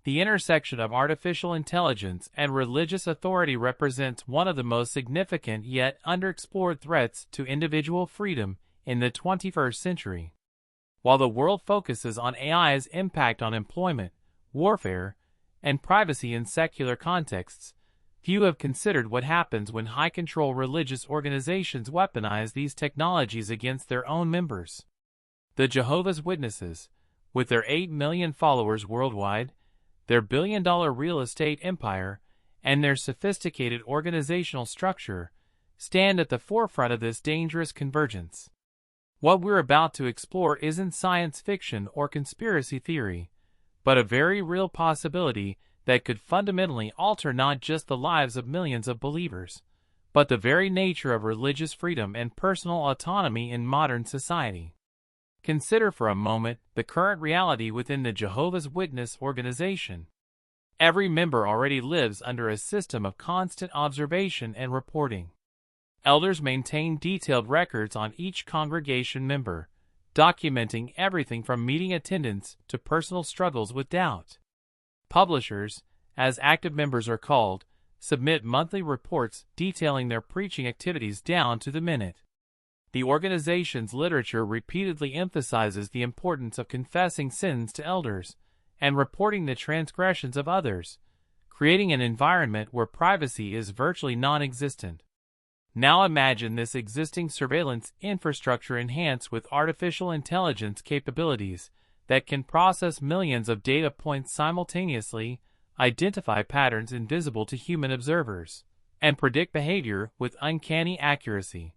The intersection of artificial intelligence and religious authority represents one of the most significant yet underexplored threats to individual freedom in the 21st century. While the world focuses on AI's impact on employment, warfare, and privacy in secular contexts, few have considered what happens when high-control religious organizations weaponize these technologies against their own members. The Jehovah's Witnesses, with their 8 million followers worldwide, their billion-dollar real estate empire, and their sophisticated organizational structure, stand at the forefront of this dangerous convergence. What we're about to explore isn't science fiction or conspiracy theory, but a very real possibility that could fundamentally alter not just the lives of millions of believers, but the very nature of religious freedom and personal autonomy in modern society. Consider for a moment the current reality within the Jehovah's Witness organization. Every member already lives under a system of constant observation and reporting. Elders maintain detailed records on each congregation member, documenting everything from meeting attendance to personal struggles with doubt. Publishers, as active members are called, submit monthly reports detailing their preaching activities down to the minute. The organization's literature repeatedly emphasizes the importance of confessing sins to elders and reporting the transgressions of others, creating an environment where privacy is virtually non-existent. Now imagine this existing surveillance infrastructure enhanced with artificial intelligence capabilities that can process millions of data points simultaneously, identify patterns invisible to human observers, and predict behavior with uncanny accuracy.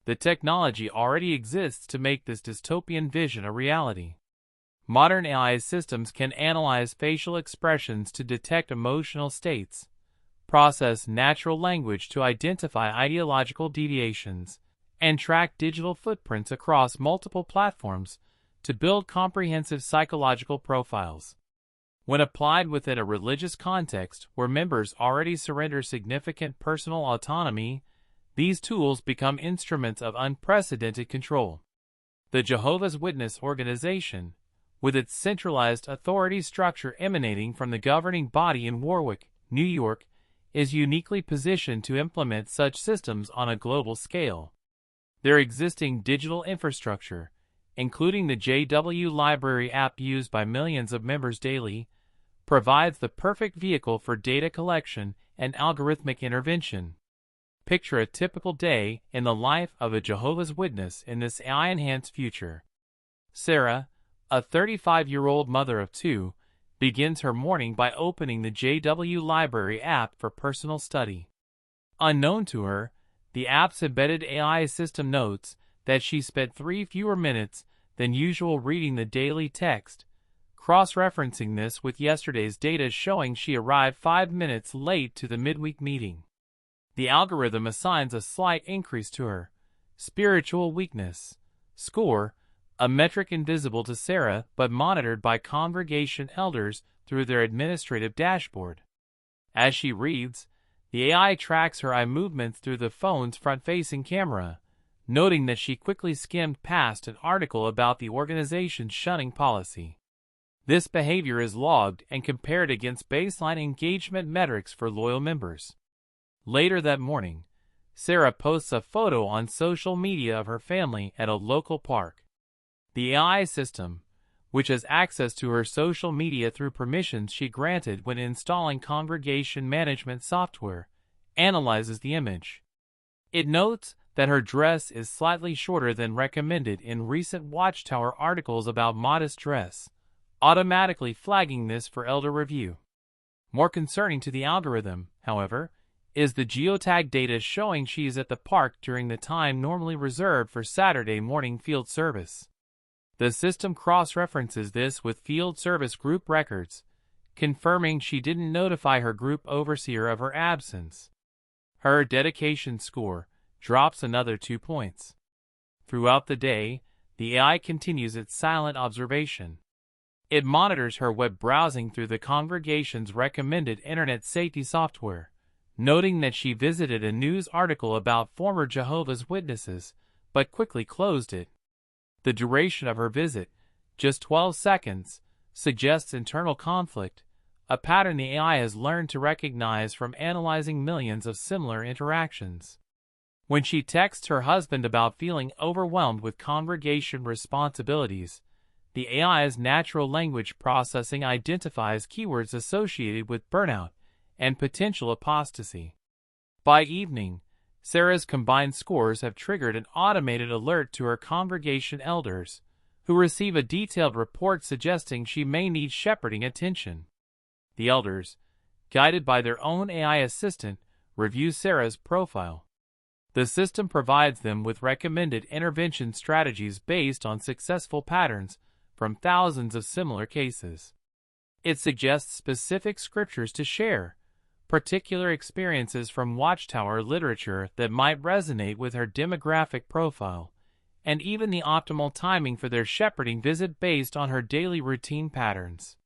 The technology already exists to make this dystopian vision a reality. Modern AI systems can analyze facial expressions to detect emotional states, process natural language to identify ideological deviations, and track digital footprints across multiple platforms to build comprehensive psychological profiles. When applied within a religious context where members already surrender significant personal autonomy, these tools become instruments of unprecedented control. The Jehovah's Witness organization, with its centralized authority structure emanating from the governing body in Warwick, New York, is uniquely positioned to implement such systems on a global scale. Their existing digital infrastructure, including the JW Library app used by millions of members daily, provides the perfect vehicle for data collection and algorithmic intervention. Picture a typical day in the life of a Jehovah's Witness in this AI-enhanced future. Sarah, a 35-year-old mother of two, begins her morning by opening the JW Library app for personal study. Unknown to her, the app's embedded AI system notes that she spent 3 fewer minutes than usual reading the daily text, cross-referencing this with yesterday's data showing she arrived 5 minutes late to the midweek meeting. The algorithm assigns a slight increase to her spiritual weakness score, a metric invisible to Sarah but monitored by congregation elders through their administrative dashboard. As she reads, the AI tracks her eye movements through the phone's front-facing camera, noting that she quickly skimmed past an article about the organization's shunning policy. This behavior is logged and compared against baseline engagement metrics for loyal members. Later that morning, Sarah posts a photo on social media of her family at a local park. The AI system, which has access to her social media through permissions she granted when installing congregation management software, analyzes the image. It notes that her dress is slightly shorter than recommended in recent Watchtower articles about modest dress, automatically flagging this for elder review. More concerning to the algorithm, however, is the geotag data showing she is at the park during the time normally reserved for Saturday morning field service. The system cross-references this with field service group records, confirming she didn't notify her group overseer of her absence. Her dedication score drops another 2 points. Throughout the day, the AI continues its silent observation. It monitors her web browsing through the congregation's recommended internet safety software, noting that she visited a news article about former Jehovah's Witnesses, but quickly closed it. The duration of her visit, just 12 seconds, suggests internal conflict, a pattern the AI has learned to recognize from analyzing millions of similar interactions. When she texts her husband about feeling overwhelmed with congregation responsibilities, the AI's natural language processing identifies keywords associated with burnout and potential apostasy. By evening, Sarah's combined scores have triggered an automated alert to her congregation elders, who receive a detailed report suggesting she may need shepherding attention. The elders, guided by their own AI assistant, review Sarah's profile. The system provides them with recommended intervention strategies based on successful patterns from thousands of similar cases. It suggests specific scriptures to share, particular experiences from Watchtower literature that might resonate with her demographic profile, and even the optimal timing for their shepherding visit based on her daily routine patterns.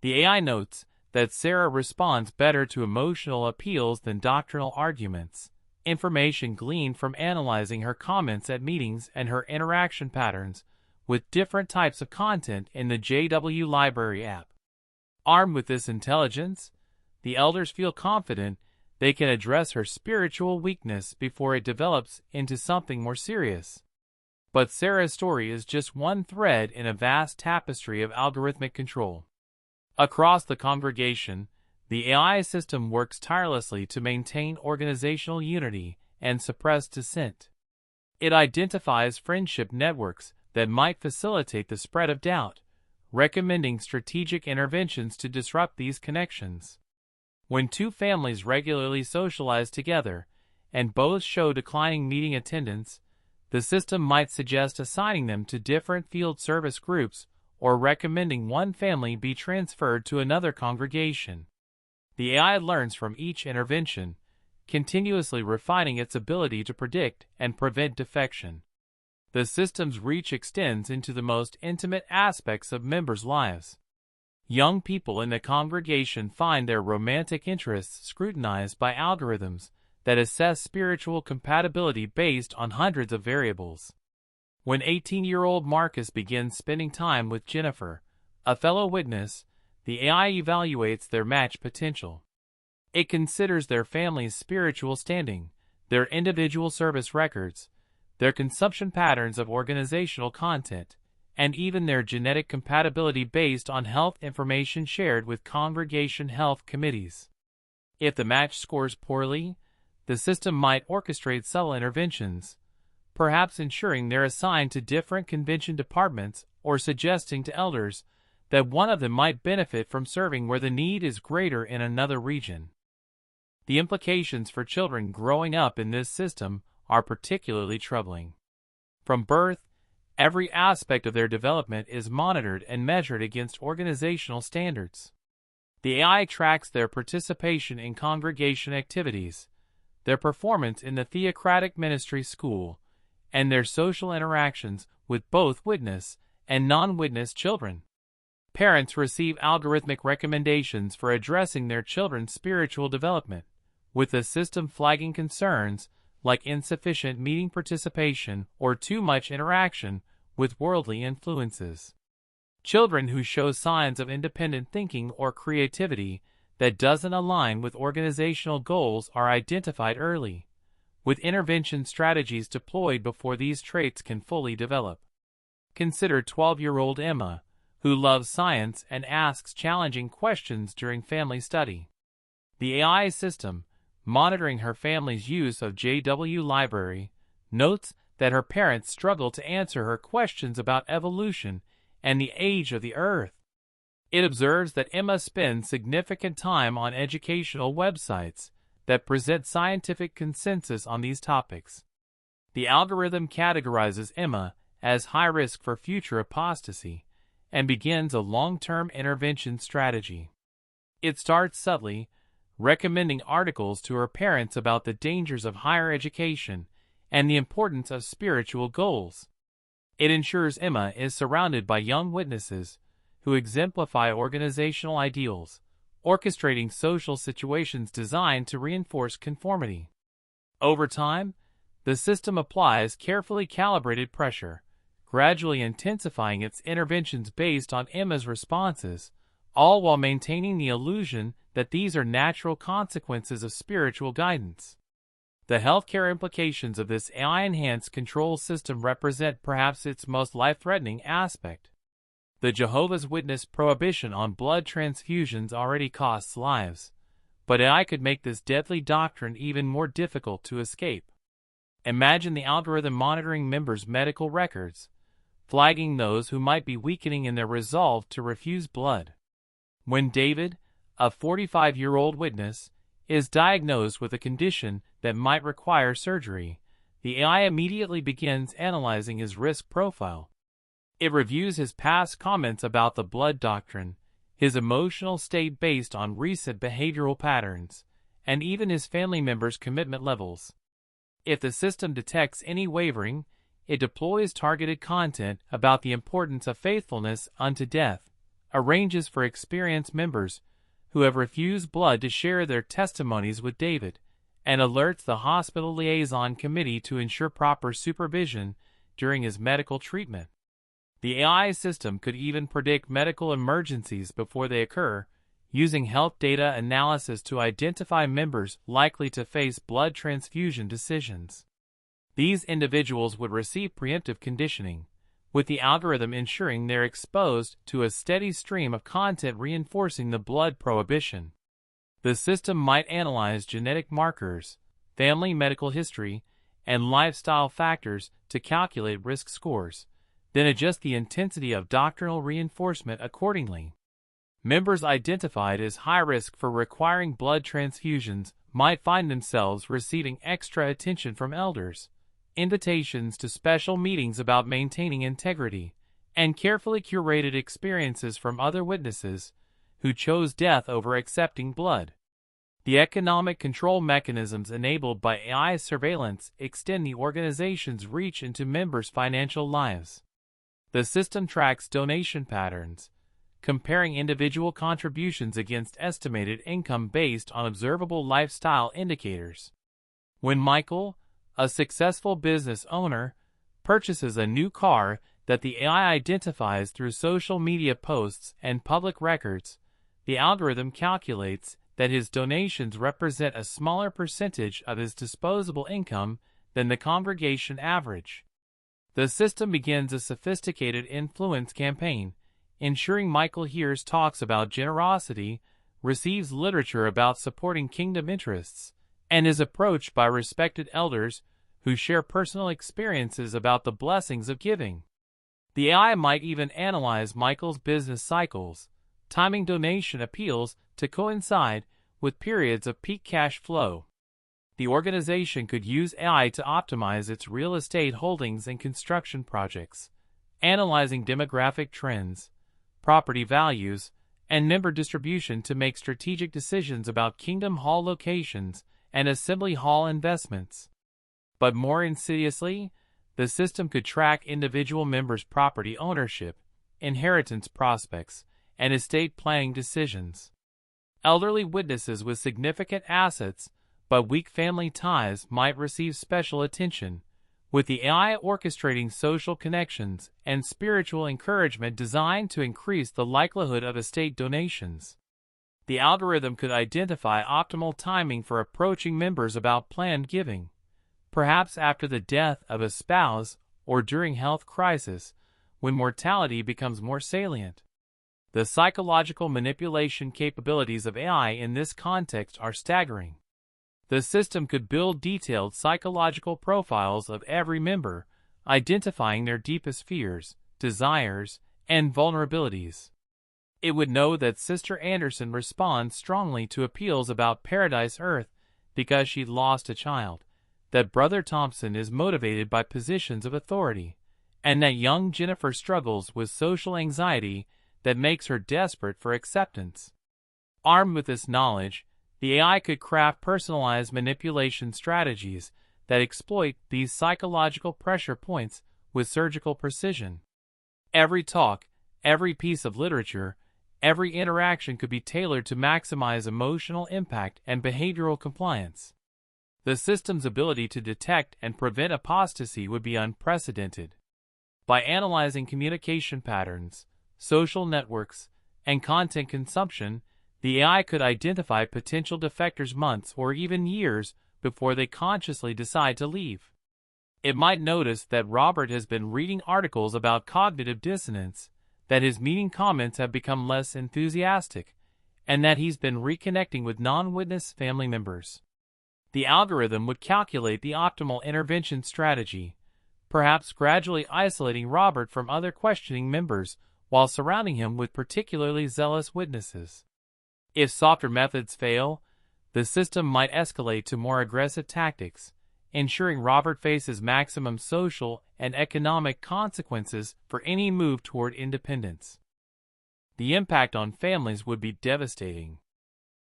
The AI notes that Sarah responds better to emotional appeals than doctrinal arguments, information gleaned from analyzing her comments at meetings and her interaction patterns with different types of content in the JW Library app. Armed with this intelligence, the elders feel confident they can address her spiritual weakness before it develops into something more serious. But Sarah's story is just one thread in a vast tapestry of algorithmic control. Across the congregation, the AI system works tirelessly to maintain organizational unity and suppress dissent. It identifies friendship networks that might facilitate the spread of doubt, recommending strategic interventions to disrupt these connections. When two families regularly socialize together and both show declining meeting attendance, the system might suggest assigning them to different field service groups or recommending one family be transferred to another congregation. The AI learns from each intervention, continuously refining its ability to predict and prevent defection. The system's reach extends into the most intimate aspects of members' lives. Young people in the congregation find their romantic interests scrutinized by algorithms that assess spiritual compatibility based on hundreds of variables. When 18-year-old Marcus begins spending time with Jennifer, a fellow witness, the AI evaluates their match potential. It considers their family's spiritual standing, their individual service records, their consumption patterns of organizational content, and even their genetic compatibility based on health information shared with congregation health committees. If the match scores poorly, the system might orchestrate subtle interventions, perhaps ensuring they're assigned to different convention departments or suggesting to elders that one of them might benefit from serving where the need is greater in another region. The implications for children growing up in this system are particularly troubling. From birth, every aspect of their development is monitored and measured against organizational standards. The AI tracks their participation in congregation activities, their performance in the theocratic ministry school, and their social interactions with both witness and non-witness children. Parents receive algorithmic recommendations for addressing their children's spiritual development, with the system flagging concerns like insufficient meeting participation or too much interaction with worldly influences. Children who show signs of independent thinking or creativity that doesn't align with organizational goals are identified early, with intervention strategies deployed before these traits can fully develop. Consider 12-year-old Emma, who loves science and asks challenging questions during family study. The AI system, monitoring her family's use of JW Library, notes that her parents struggle to answer her questions about evolution and the age of the Earth. It observes that Emma spends significant time on educational websites that present scientific consensus on these topics. The algorithm categorizes Emma as high risk for future apostasy and begins a long-term intervention strategy. It starts subtly, recommending articles to her parents about the dangers of higher education and the importance of spiritual goals. It ensures Emma is surrounded by young witnesses who exemplify organizational ideals, orchestrating social situations designed to reinforce conformity. Over time, the system applies carefully calibrated pressure, gradually intensifying its interventions based on Emma's responses, all while maintaining the illusion that these are natural consequences of spiritual guidance. The healthcare implications of this AI-enhanced control system represent perhaps its most life-threatening aspect. The Jehovah's Witness prohibition on blood transfusions already costs lives, but AI could make this deadly doctrine even more difficult to escape. Imagine the algorithm monitoring members' medical records, flagging those who might be weakening in their resolve to refuse blood. When David, a 45-year-old witness, is diagnosed with a condition that might require surgery, the AI immediately begins analyzing his risk profile. It reviews his past comments about the blood doctrine, his emotional state based on recent behavioral patterns, and even his family members' commitment levels. If the system detects any wavering, it deploys targeted content about the importance of faithfulness unto death, arranges for experienced members who have refused blood to share their testimonies with David, and alerts the hospital liaison committee to ensure proper supervision during his medical treatment. The AI system could even predict medical emergencies before they occur, using health data analysis to identify members likely to face blood transfusion decisions. These individuals would receive preemptive conditioning, with the algorithm ensuring they're exposed to a steady stream of content reinforcing the blood prohibition. The system might analyze genetic markers, family medical history, and lifestyle factors to calculate risk scores, then adjust the intensity of doctrinal reinforcement accordingly. Members identified as high risk for requiring blood transfusions might find themselves receiving extra attention from elders, invitations to special meetings about maintaining integrity, and carefully curated experiences from other witnesses who chose death over accepting blood. The economic control mechanisms enabled by AI surveillance extend the organization's reach into members' financial lives. The system tracks donation patterns, comparing individual contributions against estimated income based on observable lifestyle indicators. When Michael, a successful business owner, purchases a new car that the AI identifies through social media posts and public records, the algorithm calculates that his donations represent a smaller percentage of his disposable income than the congregation average. The system begins a sophisticated influence campaign, ensuring Michael hears talks about generosity, receives literature about supporting kingdom interests, and is approached by respected elders who share personal experiences about the blessings of giving. The AI might even analyze Michael's business cycles, timing donation appeals to coincide with periods of peak cash flow. The organization could use AI to optimize its real estate holdings and construction projects, analyzing demographic trends, property values, and member distribution to make strategic decisions about Kingdom Hall locations and Assembly Hall investments. But more insidiously, the system could track individual members' property ownership, inheritance prospects, and estate planning decisions. Elderly witnesses with significant assets but weak family ties might receive special attention, with the AI orchestrating social connections and spiritual encouragement designed to increase the likelihood of estate donations. The algorithm could identify optimal timing for approaching members about planned giving, perhaps after the death of a spouse or during health crisis, when mortality becomes more salient. The psychological manipulation capabilities of AI in this context are staggering. The system could build detailed psychological profiles of every member, identifying their deepest fears, desires, and vulnerabilities. It would know that Sister Anderson responds strongly to appeals about Paradise Earth because she lost a child, that Brother Thompson is motivated by positions of authority, and that young Jennifer struggles with social anxiety that makes her desperate for acceptance. Armed with this knowledge, the AI could craft personalized manipulation strategies that exploit these psychological pressure points with surgical precision. Every talk, every piece of literature, every interaction could be tailored to maximize emotional impact and behavioral compliance. The system's ability to detect and prevent apostasy would be unprecedented. By analyzing communication patterns, social networks, and content consumption, the AI could identify potential defectors months or even years before they consciously decide to leave. It might notice that Robert has been reading articles about cognitive dissonance, that his meeting comments have become less enthusiastic, and that he's been reconnecting with non-witness family members. The algorithm would calculate the optimal intervention strategy, perhaps gradually isolating Robert from other questioning members while surrounding him with particularly zealous witnesses. If softer methods fail, the system might escalate to more aggressive tactics, ensuring Robert faces maximum social and economic consequences for any move toward independence. The impact on families would be devastating.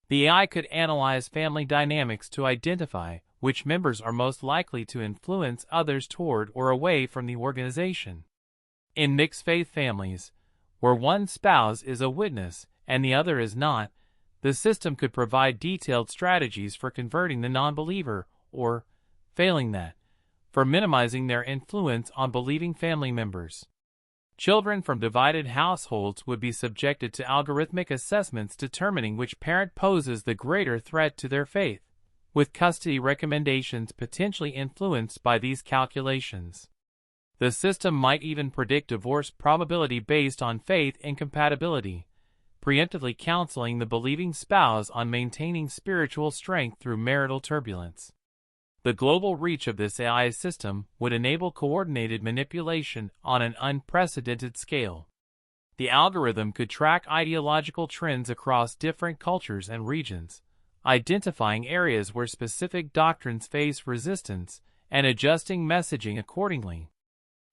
The AI could analyze family dynamics to identify which members are most likely to influence others toward or away from the organization. In mixed-faith families, where one spouse is a witness and the other is not, the system could provide detailed strategies for converting the non-believer or, failing that, for minimizing their influence on believing family members. Children from divided households would be subjected to algorithmic assessments determining which parent poses the greater threat to their faith, with custody recommendations potentially influenced by these calculations. The system might even predict divorce probability based on faith incompatibility, preemptively counseling the believing spouse on maintaining spiritual strength through marital turbulence. The global reach of this AI system would enable coordinated manipulation on an unprecedented scale. The algorithm could track ideological trends across different cultures and regions, identifying areas where specific doctrines face resistance and adjusting messaging accordingly.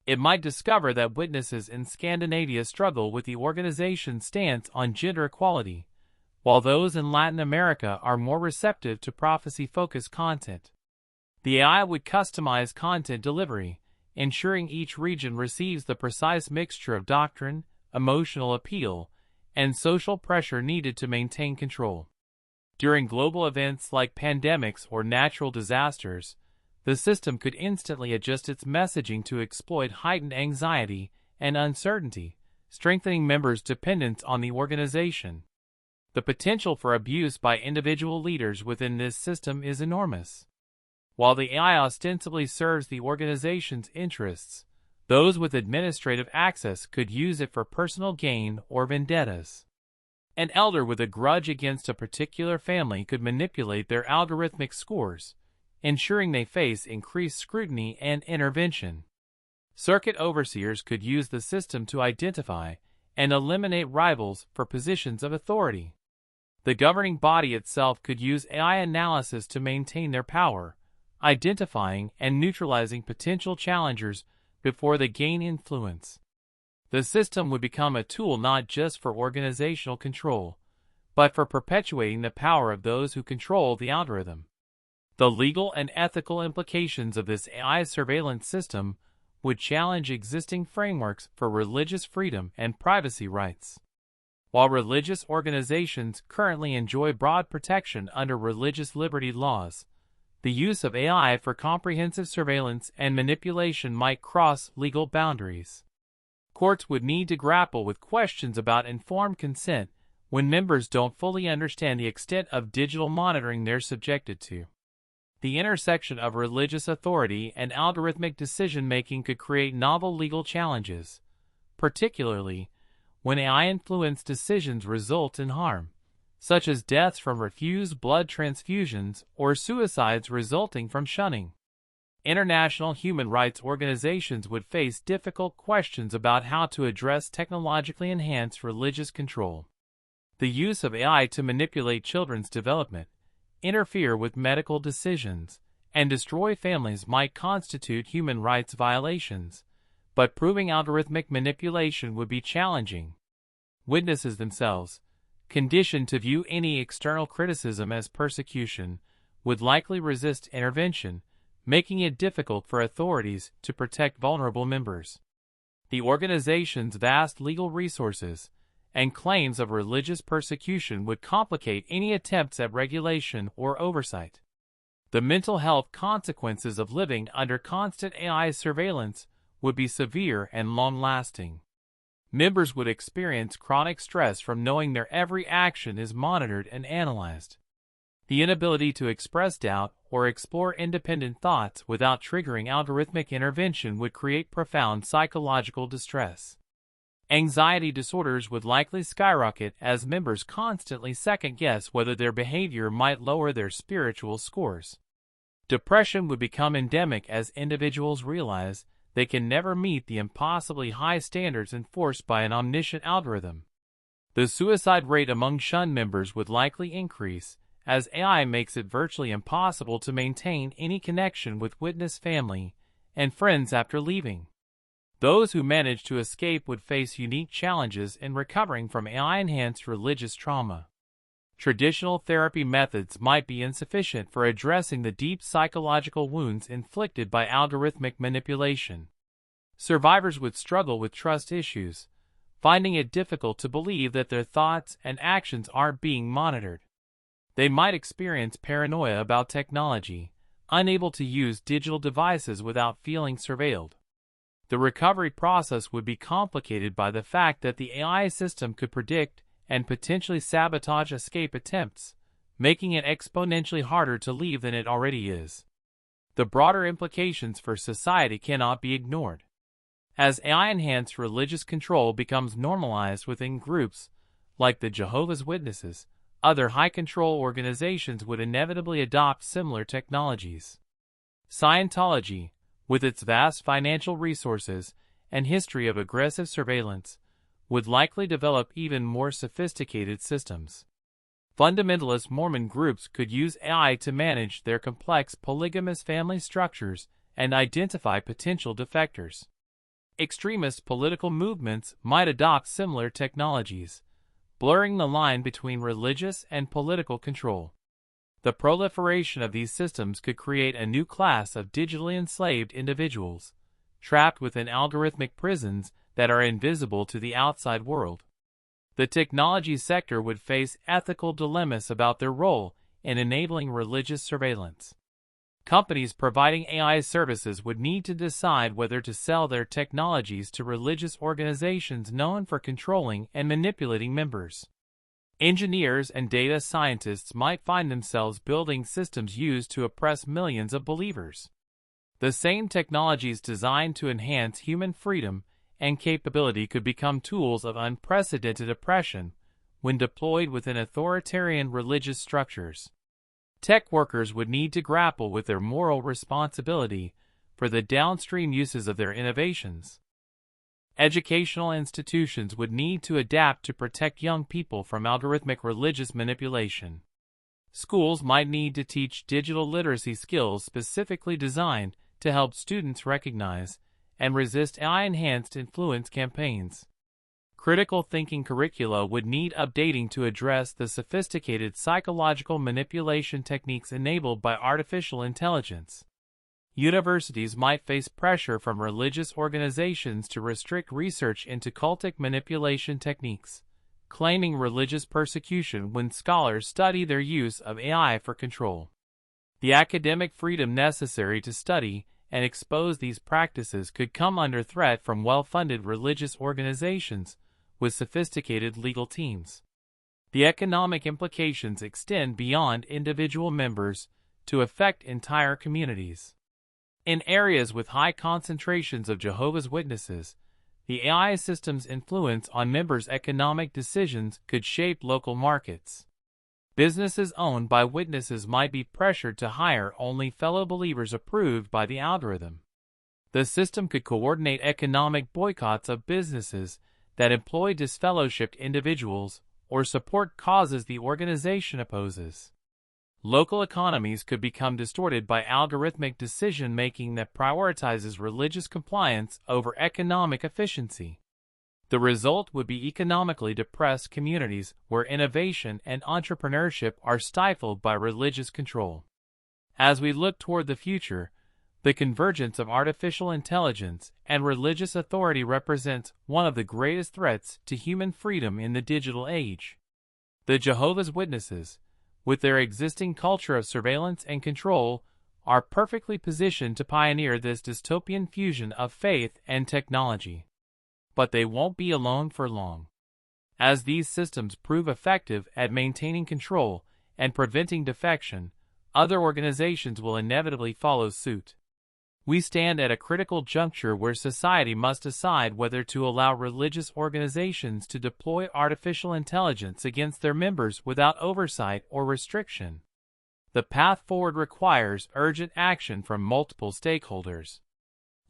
It might discover that witnesses in Scandinavia struggle with the organization's stance on gender equality, while those in Latin America are more receptive to prophecy-focused content. The AI would customize content delivery, ensuring each region receives the precise mixture of doctrine, emotional appeal, and social pressure needed to maintain control. During global events like pandemics or natural disasters, the system could instantly adjust its messaging to exploit heightened anxiety and uncertainty, strengthening members' dependence on the organization. The potential for abuse by individual leaders within this system is enormous. While the AI ostensibly serves the organization's interests, those with administrative access could use it for personal gain or vendettas. An elder with a grudge against a particular family could manipulate their algorithmic scores, ensuring they face increased scrutiny and intervention. Circuit overseers could use the system to identify and eliminate rivals for positions of authority. The governing body itself could use AI analysis to maintain their power, identifying and neutralizing potential challengers before they gain influence. The system would become a tool not just for organizational control, but for perpetuating the power of those who control the algorithm. The legal and ethical implications of this AI surveillance system would challenge existing frameworks for religious freedom and privacy rights. While religious organizations currently enjoy broad protection under religious liberty laws, the use of AI for comprehensive surveillance and manipulation might cross legal boundaries. Courts would need to grapple with questions about informed consent when members don't fully understand the extent of digital monitoring they're subjected to. The intersection of religious authority and algorithmic decision-making could create novel legal challenges, particularly when AI-influenced decisions result in harm, such as deaths from refused blood transfusions or suicides resulting from shunning. International human rights organizations would face difficult questions about how to address technologically enhanced religious control. The use of AI to manipulate children's development, interfere with medical decisions, and destroy families might constitute human rights violations, but proving algorithmic manipulation would be challenging. Witnesses themselves, conditioned to view any external criticism as persecution, would likely resist intervention, making it difficult for authorities to protect vulnerable members. The organization's vast legal resources and claims of religious persecution would complicate any attempts at regulation or oversight. The mental health consequences of living under constant AI surveillance would be severe and long-lasting. Members would experience chronic stress from knowing their every action is monitored and analyzed. The inability to express doubt or explore independent thoughts without triggering algorithmic intervention would create profound psychological distress. Anxiety disorders would likely skyrocket as members constantly second-guess whether their behavior might lower their spiritual scores. Depression would become endemic as individuals realize they can never meet the impossibly high standards enforced by an omniscient algorithm. The suicide rate among shunned members would likely increase, as AI makes it virtually impossible to maintain any connection with witness family and friends after leaving. Those who manage to escape would face unique challenges in recovering from AI-enhanced religious trauma. Traditional therapy methods might be insufficient for addressing the deep psychological wounds inflicted by algorithmic manipulation. Survivors would struggle with trust issues, finding it difficult to believe that their thoughts and actions aren't being monitored. They might experience paranoia about technology, unable to use digital devices without feeling surveilled. The recovery process would be complicated by the fact that the AI system could predict and potentially sabotage escape attempts, making it exponentially harder to leave than it already is. The broader implications for society cannot be ignored. As AI-enhanced religious control becomes normalized within groups like the Jehovah's Witnesses, other high-control organizations would inevitably adopt similar technologies. Scientology, with its vast financial resources and history of aggressive surveillance, would likely develop even more sophisticated systems. Fundamentalist Mormon groups could use AI to manage their complex polygamous family structures and identify potential defectors. Extremist political movements might adopt similar technologies, blurring the line between religious and political control. The proliferation of these systems could create a new class of digitally enslaved individuals, trapped within algorithmic prisons that are invisible to the outside world. The technology sector would face ethical dilemmas about their role in enabling religious surveillance. Companies providing AI services would need to decide whether to sell their technologies to religious organizations known for controlling and manipulating members. Engineers and data scientists might find themselves building systems used to oppress millions of believers. The same technologies designed to enhance human freedom and capability could become tools of unprecedented oppression when deployed within authoritarian religious structures. Tech workers would need to grapple with their moral responsibility for the downstream uses of their innovations. Educational institutions would need to adapt to protect young people from algorithmic religious manipulation. Schools might need to teach digital literacy skills specifically designed to help students recognize and resist AI-enhanced influence campaigns. Critical thinking curricula would need updating to address the sophisticated psychological manipulation techniques enabled by artificial intelligence. Universities might face pressure from religious organizations to restrict research into cultic manipulation techniques, claiming religious persecution when scholars study their use of AI for control. The academic freedom necessary to study and expose these practices could come under threat from well-funded religious organizations with sophisticated legal teams. The economic implications extend beyond individual members to affect entire communities. In areas with high concentrations of Jehovah's Witnesses, the AI system's influence on members' economic decisions could shape local markets. Businesses owned by witnesses might be pressured to hire only fellow believers approved by the algorithm. The system could coordinate economic boycotts of businesses that employ disfellowshipped individuals or support causes the organization opposes. Local economies could become distorted by algorithmic decision-making that prioritizes religious compliance over economic efficiency. The result would be economically depressed communities where innovation and entrepreneurship are stifled by religious control. As we look toward the future, the convergence of artificial intelligence and religious authority represents one of the greatest threats to human freedom in the digital age. The Jehovah's Witnesses, with their existing culture of surveillance and control, are perfectly positioned to pioneer this dystopian fusion of faith and technology. but they won't be alone for long. As these systems prove effective at maintaining control and preventing defection, other organizations will inevitably follow suit. We stand at a critical juncture where society must decide whether to allow religious organizations to deploy artificial intelligence against their members without oversight or restriction. The path forward requires urgent action from multiple stakeholders.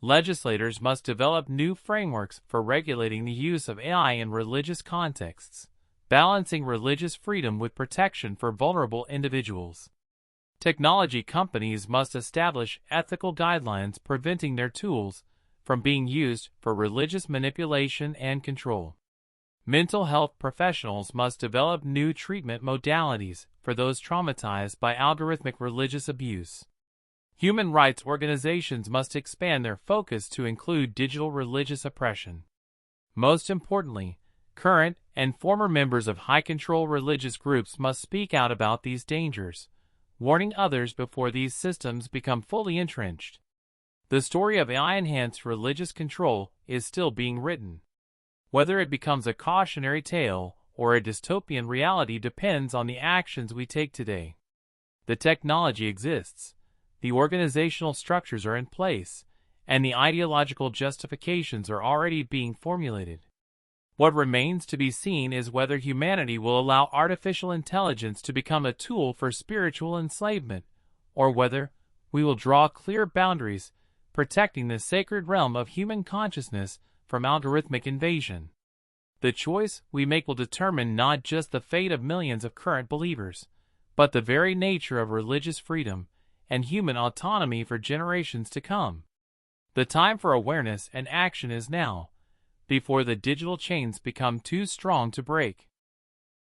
Legislators must develop new frameworks for regulating the use of AI in religious contexts, balancing religious freedom with protection for vulnerable individuals. Technology companies must establish ethical guidelines preventing their tools from being used for religious manipulation and control. Mental health professionals must develop new treatment modalities for those traumatized by algorithmic religious abuse. Human rights organizations must expand their focus to include digital religious oppression. Most importantly, current and former members of high-control religious groups must speak out about these dangers, warning others before these systems become fully entrenched. The story of AI-enhanced religious control is still being written. Whether it becomes a cautionary tale or a dystopian reality depends on the actions we take today. The technology exists, the organizational structures are in place, and the ideological justifications are already being formulated. What remains to be seen is whether humanity will allow artificial intelligence to become a tool for spiritual enslavement, or whether we will draw clear boundaries, protecting the sacred realm of human consciousness from algorithmic invasion. The choice we make will determine not just the fate of millions of current believers, but the very nature of religious freedom and human autonomy for generations to come. The time for awareness and action is now, before the digital chains become too strong to break.